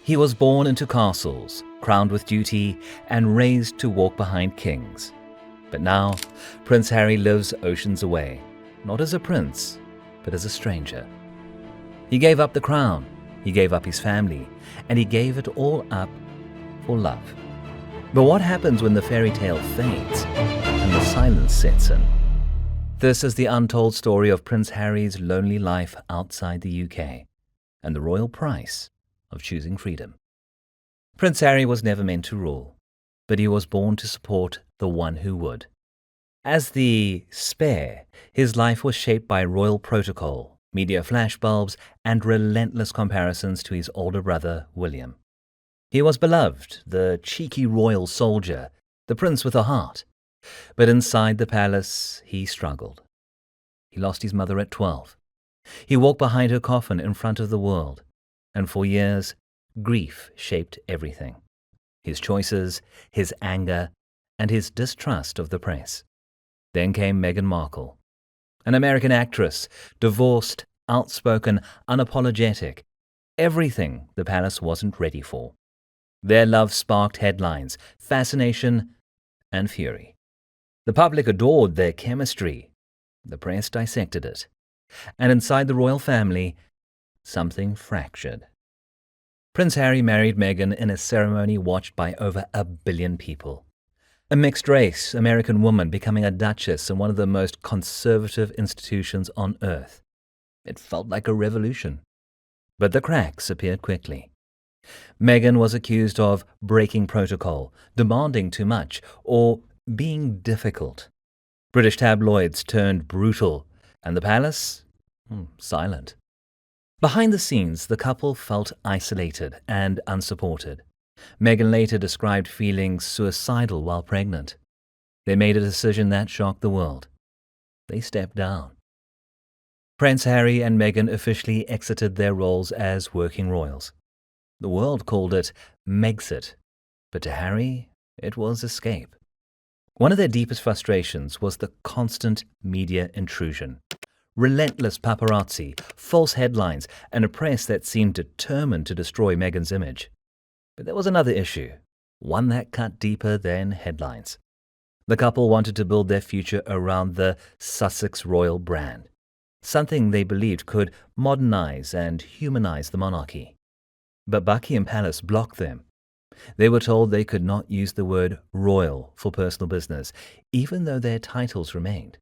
He was born into castles, crowned with duty, and raised to walk behind kings. But now, Prince Harry lives oceans away, not as a prince, but as a stranger. He gave up the crown, he gave up his family, and he gave it all up for love. But what happens when the fairy tale fades and the silence sets in? This is the untold story of Prince Harry's lonely life outside the UK and the royal price of choosing freedom. Prince Harry was never meant to rule, but he was born to support the one who would. As the spare, his life was shaped by royal protocol, media flashbulbs, and relentless comparisons to his older brother, William. He was beloved, the cheeky royal soldier, the prince with a heart. But inside the palace, he struggled. He lost his mother at 12. He walked behind her coffin in front of the world, and for years, grief shaped everything. His choices, his anger, and his distrust of the press. Then came Meghan Markle, an American actress, divorced, outspoken, unapologetic, everything the palace wasn't ready for. Their love sparked headlines, fascination, and fury. The public adored their chemistry. The press dissected it. And inside the royal family, something fractured. Prince Harry married Meghan in a ceremony watched by over 1 billion people. A mixed-race American woman becoming a duchess in one of the most conservative institutions on earth. It felt like a revolution. But the cracks appeared quickly. Meghan was accused of breaking protocol, demanding too much, or being difficult. British tabloids turned brutal, and the palace? Silent. Behind the scenes, the couple felt isolated and unsupported. Meghan later described feeling suicidal while pregnant. They made a decision that shocked the world. They stepped down. Prince Harry and Meghan officially exited their roles as working royals. The world called it Megxit, but to Harry, it was escape. One of their deepest frustrations was the constant media intrusion. Relentless paparazzi, false headlines, and a press that seemed determined to destroy Meghan's image. But there was another issue, one that cut deeper than headlines. The couple wanted to build their future around the Sussex royal brand, something they believed could modernize and humanize the monarchy. But Buckingham Palace blocked them. They were told they could not use the word royal for personal business, even though their titles remained.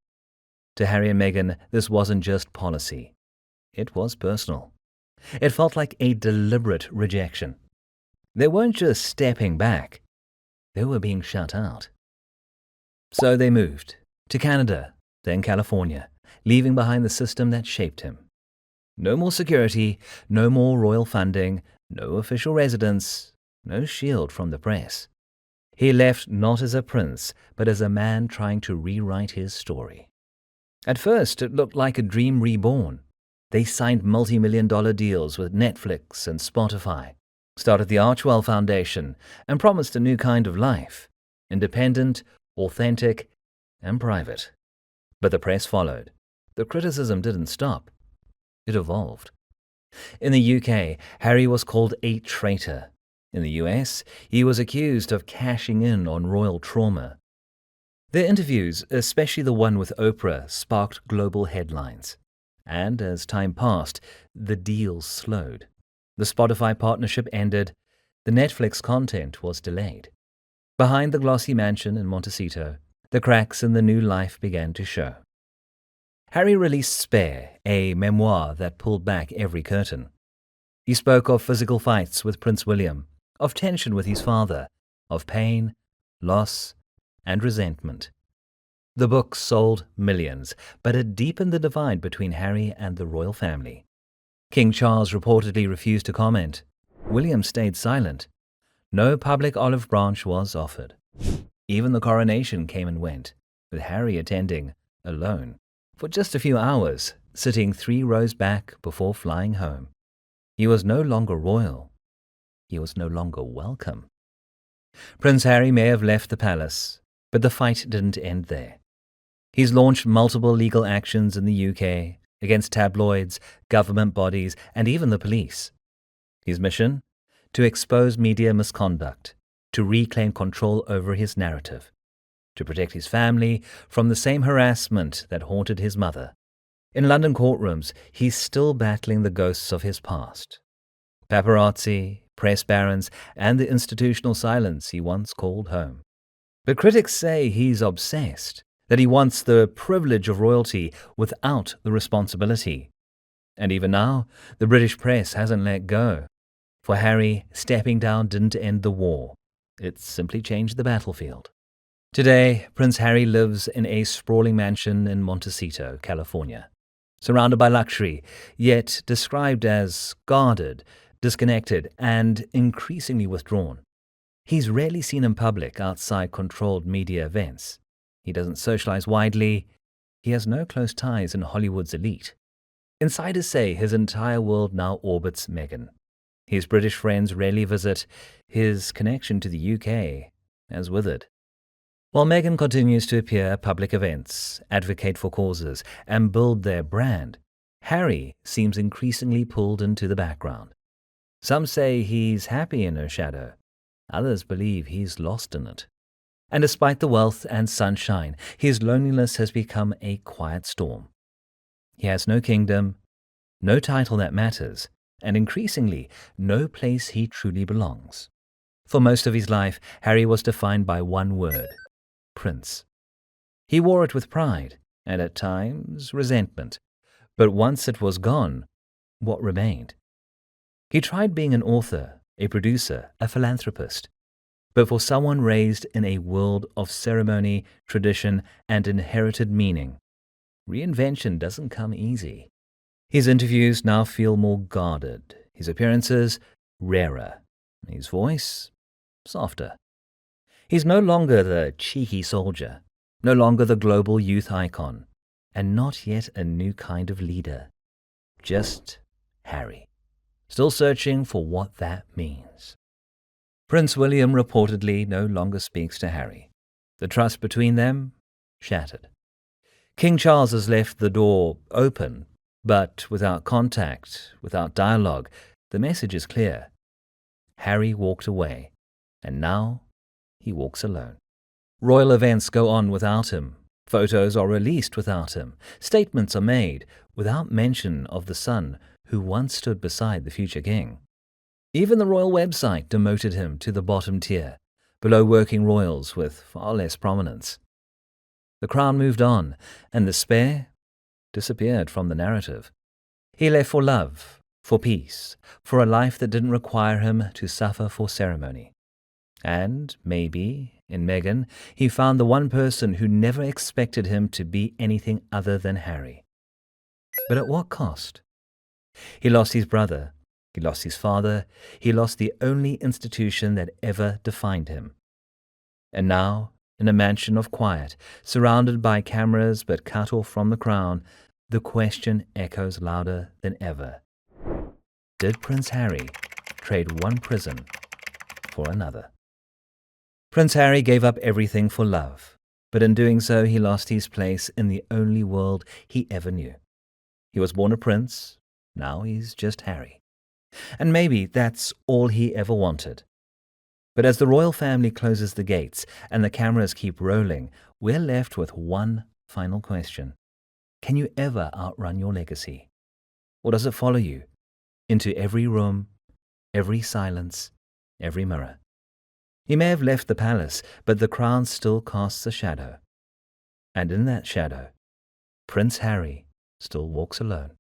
To Harry and Meghan, this wasn't just policy. It was personal. It felt like a deliberate rejection. They weren't just stepping back. They were being shut out. So they moved to Canada, then California, leaving behind the system that shaped him. No more security, no more royal funding, no official residence, no shield from the press. He left not as a prince, but as a man trying to rewrite his story. At first, it looked like a dream reborn. They signed multi-million-dollar deals with Netflix and Spotify, started the Archewell Foundation, and promised a new kind of life, independent, authentic, and private. But the press followed. The criticism didn't stop. It evolved. In the UK, Harry was called a traitor. In the US, he was accused of cashing in on royal trauma. Their interviews, especially the one with Oprah, sparked global headlines. And as time passed, the deals slowed. The Spotify partnership ended. The Netflix content was delayed. Behind the glossy mansion in Montecito, the cracks in the new life began to show. Harry released Spare, a memoir that pulled back every curtain. He spoke of physical fights with Prince William, of tension with his father, of pain, loss, and resentment. The book sold millions, but it deepened the divide between Harry and the royal family. King Charles reportedly refused to comment. William stayed silent. No public olive branch was offered. Even the coronation came and went, with Harry attending alone for just a few hours, sitting 3 rows back before flying home. He was no longer royal. He was no longer welcome. Prince Harry may have left the palace, but the fight didn't end there. He's launched multiple legal actions in the UK against tabloids, government bodies, and even the police. His mission? to expose media misconduct, to reclaim control over his narrative, to protect his family from the same harassment that haunted his mother. In London courtrooms, he's still battling the ghosts of his past. Paparazzi, press barons, and the institutional silence he once called home. But critics say he's obsessed, that he wants the privilege of royalty without the responsibility. And even now, the British press hasn't let go. For Harry, stepping down didn't end the war. It simply changed the battlefield. Today, Prince Harry lives in a sprawling mansion in Montecito, California, surrounded by luxury, yet described as guarded, disconnected, and increasingly withdrawn. He's rarely seen in public outside controlled media events. He doesn't socialize widely. He has no close ties in Hollywood's elite. Insiders say his entire world now orbits Meghan. His British friends rarely visit. His connection to the UK has withered. While Meghan continues to appear at public events, advocate for causes, and build their brand, Harry seems increasingly pulled into the background. Some say he's happy in her shadow. Others believe he's lost in it. And despite the wealth and sunshine, his loneliness has become a quiet storm. He has no kingdom, no title that matters, and increasingly, no place he truly belongs. For most of his life, Harry was defined by one word: Prince. He wore it with pride, and at times resentment. But once it was gone, what remained? He tried being an author, a producer, a philanthropist. But for someone raised in a world of ceremony, tradition, and inherited meaning, reinvention doesn't come easy. His interviews now feel more guarded, his appearances rarer, his voice softer. He's no longer the cheeky soldier, no longer the global youth icon, and not yet a new kind of leader. Just Harry, still searching for what that means. Prince William reportedly no longer speaks to Harry. The trust between them shattered. King Charles has left the door open, but without contact, without dialogue. The message is clear. Harry walked away, and now he walks alone. Royal events go on without him. Photos are released without him. Statements are made without mention of the son who once stood beside the future king. Even the royal website demoted him to the bottom tier, below working royals with far less prominence. The crown moved on, and the spare disappeared from the narrative. He left for love, for peace, for a life that didn't require him to suffer for ceremony. And, maybe, in Meghan, he found the one person who never expected him to be anything other than Harry. But at what cost? He lost his brother. He lost his father. He lost the only institution that ever defined him. And now, in a mansion of quiet, surrounded by cameras but cut off from the crown, the question echoes louder than ever. Did Prince Harry trade one prison for another? Prince Harry gave up everything for love, but in doing so he lost his place in the only world he ever knew. He was born a prince, now he's just Harry. And maybe that's all he ever wanted. But as the royal family closes the gates and the cameras keep rolling, we're left with one final question. Can you ever outrun your legacy? Or does it follow you into every room, every silence, every mirror? He may have left the palace, but the crown still casts a shadow. And in that shadow, Prince Harry still walks alone.